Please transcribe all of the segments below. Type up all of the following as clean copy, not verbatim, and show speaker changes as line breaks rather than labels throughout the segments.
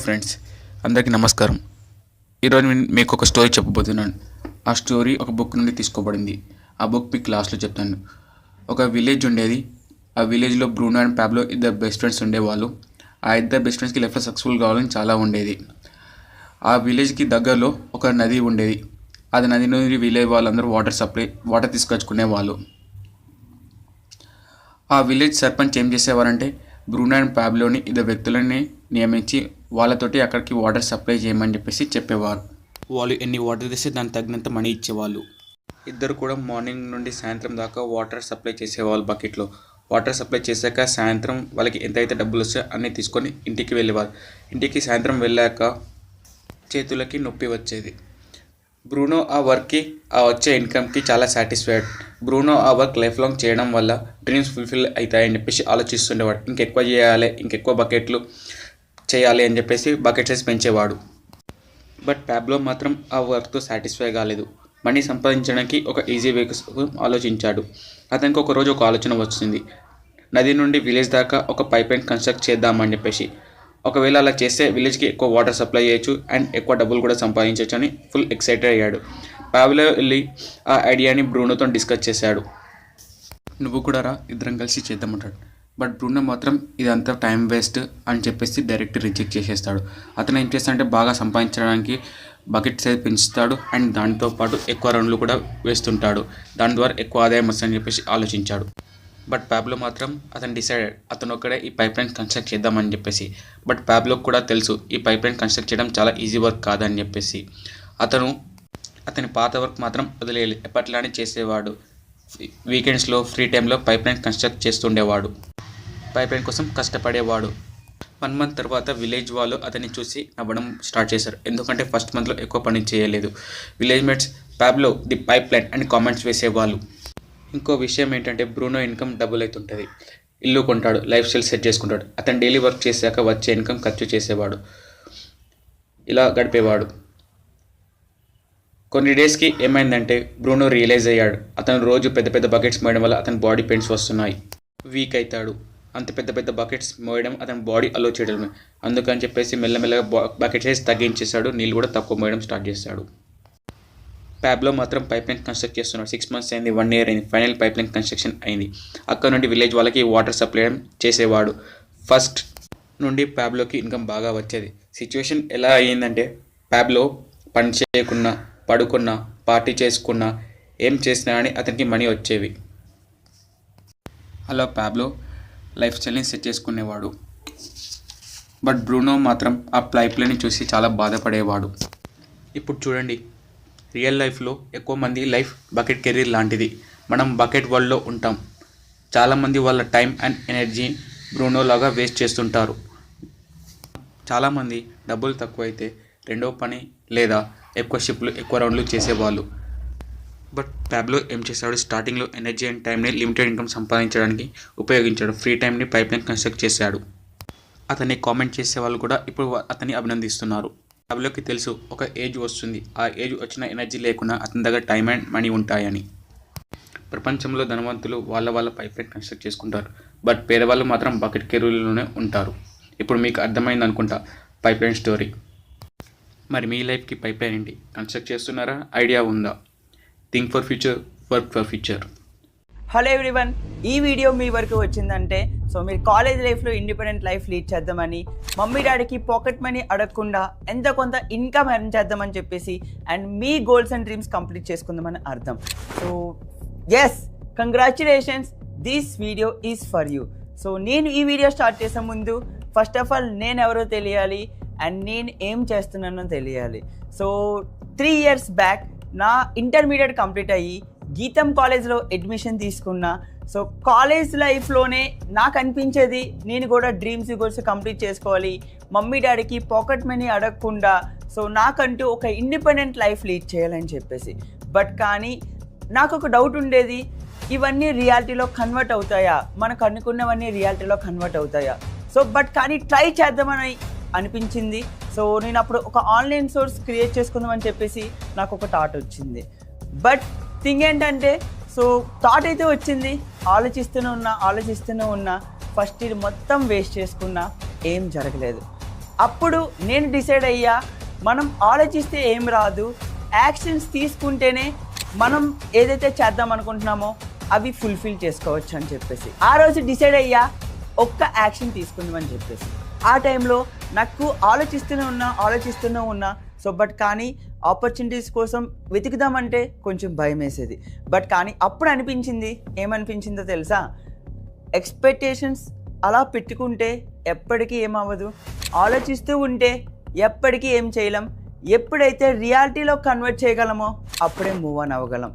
Friends, అందరికీ నమస్కారం. ఈరోజు నేను మీకు ఒక స్టోరీ చెప్పబోతున్నాను. ఆ స్టోరీ ఒక బుక్ నుండి తీసుకోబడింది. ఆ బుక్ మీకు లాస్ట్లో చెప్తాను. ఒక విలేజ్ ఉండేది. ఆ విలేజ్లో బ్రూనో అండ్ పాబ్లో ఇద్దరు బెస్ట్ ఫ్రెండ్స్ ఉండేవాళ్ళు. ఆ ఇద్దరు బెస్ట్ ఫ్రెండ్స్కి లైఫ్లో సక్సెస్ఫుల్ కావాలని చాలా ఉండేది. ఆ విలేజ్కి దగ్గరలో ఒక నది ఉండేది. అది నది నుండి విలేజ్ వాళ్ళందరూ వాటర్ తీసుకొచ్చుకునేవాళ్ళు. ఆ విలేజ్ సర్పంచ్ ఏం చేసేవారంటే బ్రూనో అండ్ పాబ్లోని ఇద్దరు వ్యక్తులని నియమించి వాళ్ళతోటి అక్కడికి వాటర్ సప్లై చేయమని చెప్పేవారు. వాళ్ళు ఎన్ని వాటర్ తెస్తే దానికి తగినంత మనీ ఇచ్చేవాళ్ళు. ఇద్దరు కూడా మార్నింగ్ నుండి సాయంత్రం దాకా వాటర్ సప్లై చేసేవాళ్ళు. బకెట్లో వాటర్ సప్లై చేశాక సాయంత్రం వాళ్ళకి ఎంతైతే డబ్బులు వస్తాయో అన్నీ తీసుకొని ఇంటికి వెళ్ళేవారు. ఇంటికి సాయంత్రం వెళ్ళాక చేతులకి నొప్పి వచ్చేది. బ్రూనో ఆ వర్క్కి ఆ వచ్చే ఇన్కమ్కి చాలా సాటిస్ఫైడ్. బ్రూనో ఆ వర్క్ లైఫ్ లాంగ్ చేయడం వల్ల డ్రీమ్స్ ఫుల్ఫిల్ అవుతాయని ఆలోచిస్తుండేవాడు. ఇంకెక్కువ చేయాలి, ఇంకెక్కువ బకెట్లు చేయాలి అని బకెట్ సైజ్ పెంచేవాడు. బట్ పాబ్లో మాత్రం ఆ వర్క్తో సాటిస్ఫై కాలేదు. మనీ సంపాదించడానికి ఒక ఈజీ వే ఆలోచించాడు. అతనికి ఒకరోజు ఒక ఆలోచన వచ్చింది. నది నుండి విలేజ్ దాకా ఒక పైప్ లైన్ కన్స్ట్రక్ట్ చేద్దామని ఒకవేళ అలా చేస్తే విలేజ్కి ఎక్కువ వాటర్ సప్లై చేయొచ్చు అండ్ ఎక్కువ డబ్బులు కూడా సంపాదించవచ్చు అని ఫుల్ ఎక్సైటెడ్ అయ్యాడు. పాబ్లో వెళ్ళి ఆ ఐడియాని బ్రూనోతో డిస్కస్ చేశాడు. నువ్వు కూడా రా, ఇద్దరం కలిసి చేద్దామంటాడు. బట్ బ్రూనో మాత్రం ఇదంతా టైం వేస్ట్ అని డైరెక్ట్ రిజెక్ట్ చేసేస్తాడు. అతను ఏం చేస్తాడంటే బాగా సంపాదించడానికి బకెట్ సైజ్ పెంచుతాడు అండ్ దాంతో పాటు ఎక్కువ రన్లు కూడా వేస్తుంటాడు. దాని ద్వారా ఎక్కువ ఆదాయం వస్తుందని ఆలోచించాడు. బట్ పాబ్లో మాత్రం అతను ఒక్కడే ఈ పైప్ లైన్ కన్స్ట్రక్ట్ చేద్దామని బట్ పాబ్లోకి కూడా తెలుసు ఈ పైప్ లైన్ కన్స్ట్రక్ట్ చేయడం చాలా ఈజీ వర్క్ కాదని అతని పాత వర్క్ మాత్రం వదిలేయాలి. ఎప్పట్లానే చేసేవాడు. వీకెండ్స్లో ఫ్రీ టైంలో పైప్ లైన్ కన్స్ట్రక్ట్ చేస్తుండేవాడు. పైప్ లైన్ కోసం కష్టపడేవాడు. 1 month తర్వాత విలేజ్ వాళ్ళు అతన్ని చూసి నవ్వడం స్టార్ట్ చేశారు. ఎందుకంటే ఫస్ట్ మంత్లో ఎక్కువ పని చేయలేదు. Village mates Pablo the pipe line అని కామెంట్స్ వేసేవాళ్ళు. ఇంకో విషయం ఏంటంటే బ్రూనో ఇన్కమ్ డబుల్ అవుతుంటుంది. ఇల్లు కొంటాడు, లైఫ్ స్టైల్ సెట్ చేసుకుంటాడు. అతను డైలీ వర్క్ చేశాక వచ్చే ఇన్కమ్ ఖర్చు చేసేవాడు. ఇలా గడిపేవాడు. కొన్ని డేస్కి ఏమైందంటే బ్రూనో రియలైజ్ అయ్యాడు. అతను రోజు పెద్ద పెద్ద బకెట్స్ మోయడం వల్ల అతని బాడీ పెయిన్స్ వస్తున్నాయి. వీక్ అవుతాడు. అంత పెద్ద పెద్ద బకెట్స్ మోయడం అతని బాడీ అలో చేయడమే. అందుకని మెల్లమెల్లగా బకెట్ సైజ్ తగ్గించేశాడు. నీళ్ళు కూడా తక్కువ మోయడం స్టార్ట్ చేశాడు. పాబ్లో మాత్రం పైప్ లైన్ కన్స్ట్రక్ట్ చేస్తున్నాడు. 6 months అయింది, 1 year అయింది. ఫైనల్ పైప్ లైన్ కన్స్ట్రక్షన్ అయింది. అక్కడ నుండి విలేజ్ వాళ్ళకి వాటర్ సప్లై చేసేవాడు. ఫస్ట్ నుండి పాబ్లోకి ఇన్కమ్ బాగా వచ్చేది. సిచ్యువేషన్ ఎలా అయ్యిందంటే పాబ్లో పని చేయకున్నా, పడుకున్నా, పార్టీ చేసుకున్నా, ఏం చేసినా అని అతనికి మనీ వచ్చేవి. అలా పాబ్లో లైఫ్ స్టైల్ని సెట్ చేసుకునేవాడు. బట్ బ్రూనో మాత్రం ఆ పైప్ లైన్ని చూసి చాలా బాధపడేవాడు. ఇప్పుడు చూడండి, రియల్ లైఫ్లో ఎక్కువ మంది లైఫ్ బకెట్ కెరీర్ లాంటిది. మనం బకెట్ వరల్డ్లో ఉంటాం. చాలామంది వాళ్ళ టైం అండ్ ఎనర్జీ బ్రూనో లాగా వేస్ట్ చేస్తుంటారు. చాలామంది డబ్బులు తక్కువైతే రెండో పని లేదా ఎక్కువ షిఫ్ట్లు, ఎక్కువ రౌండ్లు చేసేవాళ్ళు. బట్ పాబ్లో ఏం చేశాడు, స్టార్టింగ్లో ఎనర్జీ అండ్ టైంని లిమిటెడ్ ఇన్కమ్ సంపాదించడానికి ఉపయోగించాడు. ఫ్రీ టైంని పైప్ లైన్ కన్స్ట్రక్ట్ చేశాడు. అతన్ని కామెంట్ చేసే వాళ్ళు కూడా ఇప్పుడు అతన్ని అభినందిస్తున్నారు. పాబ్లోకి తెలుసు ఒక ఏజ్ వస్తుంది, ఆ ఏజ్ వచ్చిన ఎనర్జీ లేకుండా అతని దగ్గర టైం అండ్ మనీ ఉంటాయని. ప్రపంచంలో ధనవంతులు వాళ్ళ పైప్ లైన్ కన్స్ట్రక్ట్ చేసుకుంటారు. బట్ పేదవాళ్ళు మాత్రం బకెట్ కెరీర్లోనే ఉంటారు. ఇప్పుడు మీకు అర్థమైంది అనుకుంటా పైప్ లైన్ స్టోరీ. మరి మీ లైఫ్కి పైప్ లైన్ ఏంటి? కన్స్ట్రక్ట్ చేస్తున్నారా? ఐడియా ఉందా? Think for future, work for future.
Hello everyone, ఈ వీడియో మీ వరకు వచ్చిందంటే మీరు కాలేజ్ లైఫ్లో ఇండిపెండెంట్ లైఫ్ లీడ్ చేద్దామని, మమ్మీ డాడీకి పాకెట్ మనీ అడగకుండా ఎంత కొంత ఇన్కమ్ ఎర్న్ చేద్దామని అండ్ మీ గోల్స్ అండ్ డ్రీమ్స్ కంప్లీట్ చేసుకుందామని అర్థం. So yes, congratulations, this video is for you. సో నేను ఈ వీడియో స్టార్ట్ చేసే ముందు ఫస్ట్ ఆఫ్ ఆల్ నేను ఎవరో తెలియాలి అండ్ నేను ఏం చేస్తున్నానో తెలియాలి. సో 3 years బ్యాక్ నా ఇంటర్మీడియట్ కంప్లీట్ అయ్యి గీతం కాలేజ్లో అడ్మిషన్ తీసుకున్నా. సో కాలేజ్ లైఫ్లోనే నాకు అనిపించేది నేను కూడా డ్రీమ్స్ గోల్స్ కంప్లీట్ చేసుకోవాలి, మమ్మీ డాడీకి పాకెట్ మనీ అడగకుండా నాకంటూ ఒక ఇండిపెండెంట్ లైఫ్ లీడ్ చేయాలని బట్ కానీ నాకు ఒక డౌట్ ఉండేది, ఇవన్నీ రియాలిటీలో కన్వర్ట్ అవుతాయా, మనకు అనుకున్నవన్నీ రియాలిటీలో కన్వర్ట్ అవుతాయా? బట్ కానీ ట్రై చేద్దామని అనిపించింది. నేను అప్పుడు ఒక ఆన్లైన్ సోర్స్ క్రియేట్ చేసుకుందామని నాకు ఒక థాట్ వచ్చింది. బట్ థింగ్ ఏంటంటే థాట్ అయితే వచ్చింది, ఆలోచిస్తూనే ఉన్నా. ఫస్ట్ ఇది మొత్తం వేస్ట్ చేసుకున్నా, ఏం జరగలేదు. అప్పుడు నేను డిసైడ్ అయ్యా, మనం ఆలోచిస్తే ఏం రాదు, యాక్షన్స్ తీసుకుంటేనే మనం ఏదైతే చేద్దాం అనుకుంటున్నామో అవి ఫుల్ఫిల్ చేసుకోవచ్చు అని చెప్పేసి ఆ రోజు డిసైడ్ అయ్యా, ఒక్క యాక్షన్ తీసుకుందామని చెప్పేసి. ఆ టైంలో నాకు ఆలోచిస్తూనే ఉన్నా సో బట్ కానీ ఆపర్చునిటీస్ కోసం వెతుకుదామంటే కొంచెం భయం వేసేది. బట్ కానీ అప్పుడు అనిపించింది, ఏమనిపించిందో తెలుసా, ఎక్స్పెక్టేషన్స్ అలా పెట్టుకుంటే ఎప్పటికీ ఏమవ్వదు, ఆలోచిస్తూ ఉంటే ఎప్పటికీ ఏం చేయలేం, ఎప్పుడైతే రియాలిటీలో కన్వర్ట్ చేయగలమో అప్పుడే మూవ్ ఆన్ అవ్వగలం.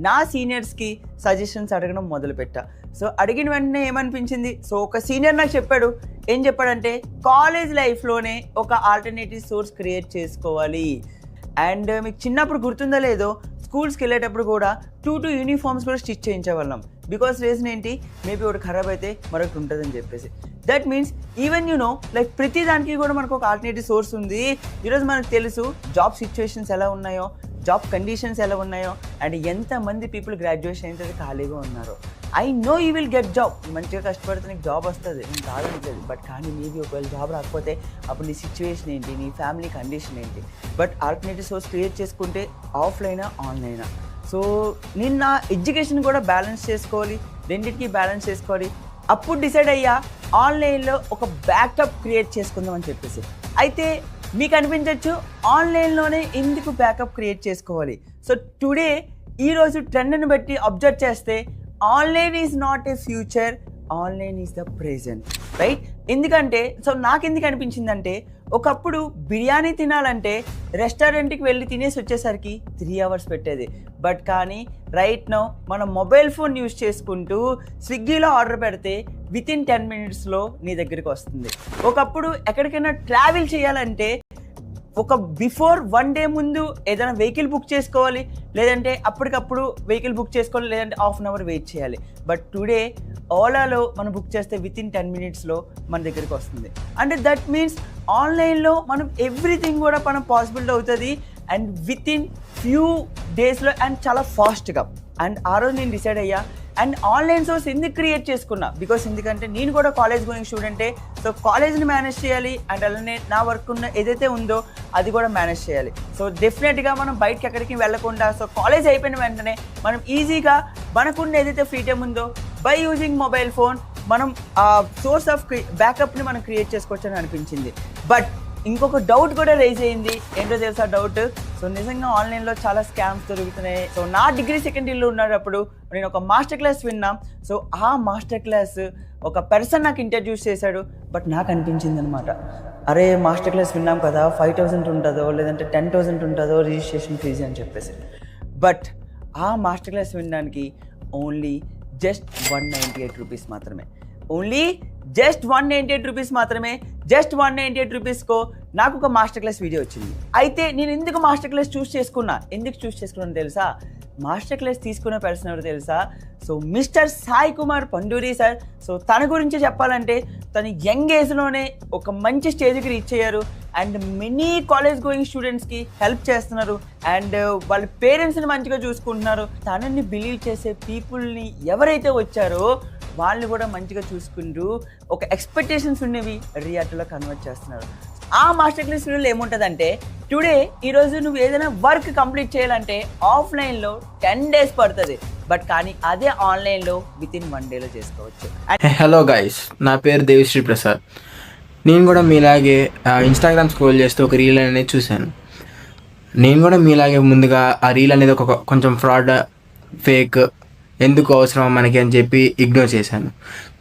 నా సీనియర్స్కి సజెషన్స్ అడగడం మొదలుపెట్టా. సో అడిగిన వెంటనే ఏమనిపించింది, సో ఒక సీనియర్ నాకు చెప్పాడు, ఏం చెప్పాడంటే కాలేజ్ లైఫ్లోనే ఒక ఆల్టర్నేటివ్ సోర్స్ క్రియేట్ చేసుకోవాలి. అండ్ మీకు చిన్నప్పుడు గుర్తుందో లేదో, స్కూల్స్కి వెళ్ళేటప్పుడు కూడా 2 యూనిఫామ్స్ కూడా స్టిచ్ చేయించేవాళ్ళం. బికాస్ రీజన్ ఏంటి, మేబీ ఒకటి ఖరాబ్ అయితే మరొకటి ఉంటుందని చెప్పేసి. దట్ మీన్స్ ఈవెన్ లైక్ ప్రతి దానికి కూడా మనకు ఒక ఆల్టర్నేటివ్ సోర్స్ ఉంది. ఈరోజు మనకు తెలుసు జాబ్ సిచ్యువేషన్స్ ఎలా ఉన్నాయో, జాబ్ కండిషన్స్ ఎలా ఉన్నాయో, అండ్ ఎంతమంది పీపుల్ గ్రాడ్యుయేషన్ అయితే ఖాళీగా ఉన్నారో. I know you will get job, మంచిగా కష్టపడితే నీకు జాబ్ వస్తుంది, నేను కాదనిలేదు. బట్ కానీ మేబీ ఒకవేళ జాబ్ రాకపోతే అప్పుడు నీ సిచ్యువేషన్ ఏంటి, నీ ఫ్యామిలీ కండిషన్ ఏంటి. బట్ ఆల్టర్నేటివ్ సోర్స్ క్రియేట్ చేసుకుంటే ఆఫ్లైనా ఆన్లైనా. సో నేను నా ఎడ్యుకేషన్ కూడా బ్యాలెన్స్ చేసుకోవాలి, రెండింటికి బ్యాలెన్స్ చేసుకోవాలి. అప్పుడు డిసైడ్ అయ్యా, ఆన్లైన్లో ఒక బ్యాకప్ క్రియేట్ చేసుకుందాం అని చెప్పేసి. అయితే మీకు అనిపించవచ్చు, ఆన్లైన్లోనే ఎందుకు బ్యాకప్ క్రియేట్ చేసుకోవాలి. సో టుడే ఈరోజు ట్రెండ్ని బట్టి అబ్జర్వ్ చేస్తే online is not a future, online is the present, right? ఎందుకంటే సో నాకు ఎందుకు అనిపించిందంటే, ఒకప్పుడు బిర్యానీ తినాలంటే రెస్టారెంట్కి వెళ్ళి తినేసి వచ్చేసరికి 3 hours పెట్టేది. బట్ కానీ రైట్ నౌ మనం మొబైల్ ఫోన్ యూజ్ చేసుకుంటూ స్విగ్గీలో ఆర్డర్ పెడితే వితిన్ 10 minutesలో నీ దగ్గరికి వస్తుంది. ఒకప్పుడు ఎక్కడికైనా ట్రావెల్ చేయాలంటే ఒక బిఫోర్ 1 day ముందు ఏదైనా వెహికల్ బుక్ చేసుకోవాలి, లేదంటే అప్పటికప్పుడు వెహికల్ బుక్ చేసుకోవాలి, లేదంటే ½ an hour వెయిట్ చేయాలి. బట్ టుడే ఓలాలో మనం బుక్ చేస్తే వితిన్ 10 minutesలో మన దగ్గరికి వస్తుంది. అంటే దట్ మీన్స్ ఆన్లైన్లో మనం ఎవ్రీథింగ్ కూడా మనం పాసిబిలిటీ అవుతుంది, అండ్ వితిన్ ఫ్యూ డేస్లో అండ్ చాలా ఫాస్ట్గా. అండ్ ఆ రోజు నేను డిసైడ్ అయ్యా, అండ్ ఆన్లైన్ సోర్స్ ఎందుకు క్రియేట్ చేసుకున్నా, బికాస్ ఎందుకంటే నేను కూడా కాలేజ్ గోయింగ్ స్టూడెంటే. సో కాలేజ్ని మేనేజ్ చేయాలి, అండ్ అలానే నా వర్క్ ఉన్న ఏదైతే ఉందో అది కూడా మేనేజ్ చేయాలి. సో డెఫినెట్గా మనం బయటకి ఎక్కడికి వెళ్ళకుండా, సో కాలేజ్ అయిపోయిన వెంటనే మనం ఈజీగా మనకున్న ఏదైతే ఫ్రీ టైం ఉందో బై యూజింగ్ మొబైల్ ఫోన్ మనం సోర్స్ ఆఫ్ బ్యాకప్ని మనం క్రియేట్ చేసుకోవచ్చు అని అనిపించింది. బట్ ఇంకొక డౌట్ కూడా రైజ్ అయింది, ఏంటో తెలుసా డౌట్. సో నిజంగా ఆన్లైన్లో చాలా స్కామ్స్ దొరుకుతున్నాయి. సో నా డిగ్రీ సెకండ్ ఇయర్లో ఉన్నప్పుడు నేను ఒక మాస్టర్ క్లాస్ విన్నా. సో ఆ మాస్టర్ క్లాస్ ఒక పర్సన్ నాకు ఇంట్రడ్యూస్ చేశాడు. బట్ నాకు అనిపించింది అనమాట, అరే మాస్టర్ క్లాస్ విన్నాం కదా, 5,000 ఉంటుందో లేదంటే 10,000 ఉంటుందో రిజిస్ట్రేషన్ ఫీజు అని చెప్పేసి. బట్ ఆ మాస్టర్ క్లాస్ వినడానికి ఓన్లీ జస్ట్ 198 రూపీస్ మాత్రమే, ఓన్లీ జస్ట్ 198 రూపీస్ మాత్రమే. జస్ట్ 198 రూపీస్కో నాకు ఒక మాస్టర్ క్లాస్ వీడియో వచ్చింది. అయితే నేను ఎందుకు మాస్టర్ క్లాస్ చూస్ చేసుకున్నాను తెలుసా? మాస్టర్ క్లాస్ తీసుకున్న పర్సన్ ఎవరు తెలుసా? So mister Sai Kumar Panduri sir. So తన గురించి చెప్పాలంటే తను యంగ్ ఏజ్లోనే ఒక మంచి స్టేజ్కి రీచ్ అయ్యారు, అండ్ మెనీ కాలేజ్ గోయింగ్ స్టూడెంట్స్కి హెల్ప్ చేస్తున్నారు, అండ్ వాళ్ళ పేరెంట్స్ని మంచిగా చూసుకుంటున్నారు. తనని బిలీవ్ చేసే పీపుల్ని ఎవరైతే వచ్చారో వాళ్ళని కూడా మంచిగా చూసుకుంటూ ఒక ఎక్స్పెక్టేషన్స్ ఉన్నవి రియాలిటీలో కన్వర్ట్ చేస్తున్నారు. ఆ మాస్టర్ క్లాస్ వీడియోలో ఏముంటుందంటే, టుడే ఈరోజు నువ్వు ఏదైనా వర్క్ కంప్లీట్ చేయాలంటే ఆఫ్లైన్లో 10 days పడుతుంది, బట్ కానీ అదే ఆన్లైన్లో వితిన్ 1 dayలో చేసుకోవచ్చు.
హలో గైస్, నా పేరు దేవిశ్రీ ప్రసాద్. నేను కూడా మీలాగే ఇన్స్టాగ్రామ్ స్క్రోల్ చేస్తూ ఒక రీల్ అనేది చూశాను. నేను కూడా మీలాగే ముందుగా ఆ రీల్ అనేది ఒక కొంచెం ఫ్రాడ్, ఫేక్, ఎందుకు అవసరం మనకి అని చెప్పి ఇగ్నోర్ చేశాను.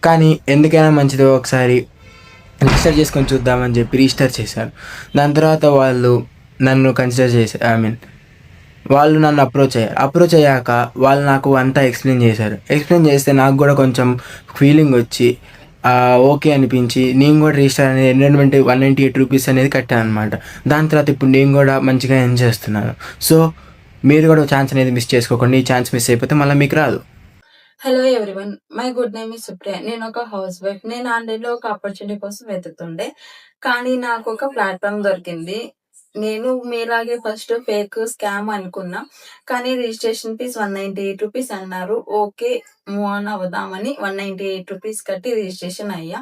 కానీ ఎందుకైనా మంచిదో ఒకసారి రిజిస్టర్ చేసుకొని చూద్దామని చెప్పి రిజిస్టర్ చేశాను. దాని తర్వాత వాళ్ళు నన్ను కన్సిడర్ చేశారు, వాళ్ళు నన్ను అప్రోచ్ అయ్యాక వాళ్ళు నాకు అంతా ఎక్స్ప్లెయిన్ చేస్తే నాకు కూడా కొంచెం ఫీలింగ్ వచ్చి ఓకే అనిపించి నేను కూడా రిజిస్టర్ అనేది 198 రూపీస్ అనేది కట్టాను అనమాట. దాని తర్వాత ఇప్పుడు నేను కూడా మంచిగా ఎంజాయ్ చేస్తున్నాను. సో మీరు కూడా ఛాన్స్ అనేది మిస్ చేసుకోకండి. ఈ ఛాన్స్ మిస్ అయిపోతే మళ్ళీ మీకు రాదు.
Hello everyone, my good name is Supriya. నేను ఒక హౌస్ వైఫ్. నేను ఆన్లైన్లో ఒక ఆపర్చునిటీ కోసం వెతుకుతుండే, కానీ నాకు ఒక ప్లాట్ఫామ్ దొరికింది. నేను మీలాగే ఫస్ట్ ఫేక్ స్కామ్ అనుకున్నా, కానీ రిజిస్ట్రేషన్ ఫీజ్ 198 రూపీస్ అన్నారు. ఓకే, మూవ్ ఆన్ అవుదామని 198 రూపీస్ కట్టి రిజిస్ట్రేషన్ అయ్యా.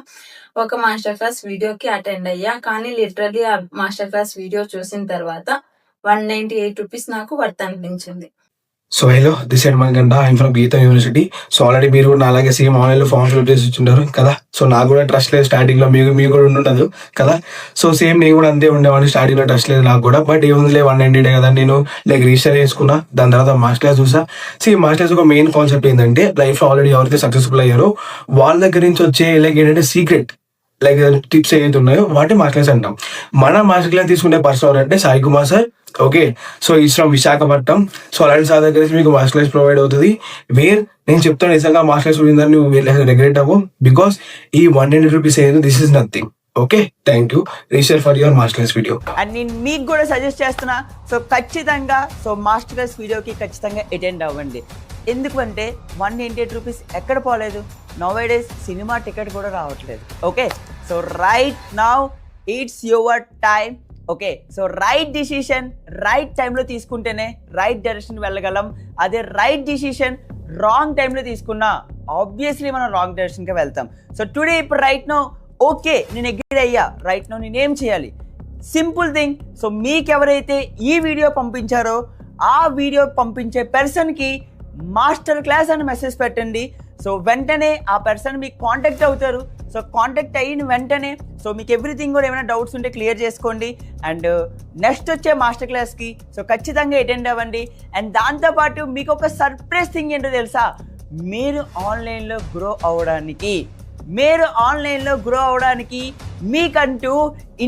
ఒక మాస్టర్ క్లాస్ వీడియోకి అటెండ్ అయ్యా, కానీ లిటరల్లీ ఆ మాస్టర్ క్లాస్ వీడియో చూసిన తర్వాత 198 రూపీస్ నాకు వర్త్ అనిపించింది.
సో హలో, దిస్ సైడ్ మనకంట I'm from Geeta university. So already మీరు కూడా అలాగే సేమ్ ఆన్లైన్లో ఫామ్ ఫిల్ చేసి ఇచ్చుంటారు కదా. సో నాకు కూడా ట్రస్ట్ లేదు స్టార్టింగ్లో, మీకు కూడా ఉండదు కదా. సో సేమ్ నేను కూడా అంతే ఉండేవాడిని, స్టార్టింగ్లో ట్రస్ట్ లేదు నాకు కూడా. బట్ ఏముందిలే 198 కదా, నేను రిజిస్టర్ చేసుకున్నా. దాని తర్వాత మాస్టర్ క్లాస్ చూసా. మాస్టర్ క్లాస్ ఒక మెయిన్ కాన్సెప్ట్ ఏంటంటే, లైఫ్లో ఆల్రెడీ ఎవరైతే సక్సెస్ఫుల్ అయ్యారో వాళ్ళ దగ్గర నుంచి వచ్చే ఏంటంటే సీక్రెట్ టిప్స్ ఏవైతే ఉన్నాయో వాటి మాస్టర్ క్లాస్ అంటాం. మన మాస్టర్ క్లాస్ తీసుకునే పర్సన్ ఎవరంటే Sai Kumar sir. Okay, so is from Visakhapatnam. So అలాంటి సార్ దగ్గర మీకు మాస్టర్ క్లాస్ ప్రొవైడ్ అవుతుంది. నేను చెప్తాను నిజంగా మాస్టర్ క్లాస్ పోయిందని నువ్వు రెగ్రెట్ అవ్వు, బికాస్ ఈ 190 రూపీస్ ఏదో this is nothing. Okay, thank you. Register for your master class video.
And నేను మీకు కూడా సజెస్ట్ చేస్తున్నా, సో ఖచ్చితంగా మాస్టర్ క్లాస్ వీడియోకి ఖచ్చితంగా అటెండ్ అవ్వండి. ఎందుకంటే 198 రూపీస్ ఎక్కడ పోలేదు. నౌవేడేస్ సినిమా టికెట్ కూడా రావట్లేదు. Okay, so right now it's your time. Okay, so right decision right టైంలో తీసుకుంటేనే రైట్ డైరెక్షన్ వెళ్ళగలం. అదే రైట్ డిసిషన్ రాంగ్ టైంలో తీసుకున్నా ఆబ్వియస్లీ మనం రాంగ్ డైరెక్షన్కి వెళ్తాం. సో టుడే ఇప్పుడు రైట్ నో ఓకే నేను అగ్రీ అయ్యా, రైట్ నో నేనేం చేయాలి? Simple thing. సో మీకు ఎవరైతే ఈ వీడియో పంపించారో ఆ వీడియో పంపించే పర్సన్కి మాస్టర్ క్లాస్ అని మెసేజ్ పెట్టండి. సో వెంటనే ఆ పర్సన్ మీకు కాంటాక్ట్ అవుతారు. సో కాంటాక్ట్ అయిన వెంటనే మీకు ఎవ్రీథింగ్ కూడా ఏమైనా డౌట్స్ ఉంటే క్లియర్ చేసుకోండి. అండ్ నెక్స్ట్ వచ్చే మాస్టర్ క్లాస్కి ఖచ్చితంగా అటెండ్ అవ్వండి. అండ్ దాంతోపాటు మీకు ఒక సర్ప్రైజ్ థింగ్ ఏంటో తెలుసా? మీరు ఆన్లైన్లో గ్రో అవ్వడానికి మీకంటూ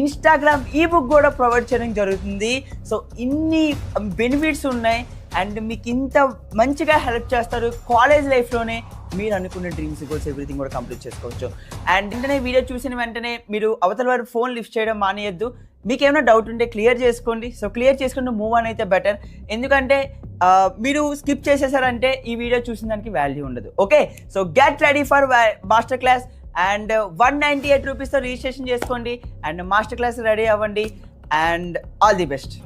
ఇన్స్టాగ్రామ్ ఈబుక్ కూడా ప్రొవైడ్ చేయడం జరుగుతుంది. సో ఇన్ని బెనిఫిట్స్ ఉన్నాయి అండ్ మీకు ఇంత మంచిగా హెల్ప్ చేస్తారు. కాలేజ్ లైఫ్లోనే మీరు అనుకున్న డ్రీమ్స్, గోల్స్ ఎవ్రీథింగ్ కూడా కంప్లీట్ చేసుకోవచ్చు. అండ్ వెంటనే వీడియో చూసిన వెంటనే మీరు అవతల వారి ఫోన్ లిఫ్ట్ చేయడం మానేయద్దు. మీకు ఏమైనా డౌట్ ఉంటే క్లియర్ చేసుకోండి. సో క్లియర్ చేసుకుంటూ మూవ్ ఆన్ అయితే బెటర్. ఎందుకంటే మీరు స్కిప్ చేసేసారంటే ఈ వీడియో చూసిన దానికి వాల్యూ ఉండదు. Okay, so get ready for masterclass. And 198 రూపీస్తో రిజిస్ట్రేషన్ చేసుకోండి అండ్ మాస్టర్ క్లాస్ రెడీ అవ్వండి. And all the best.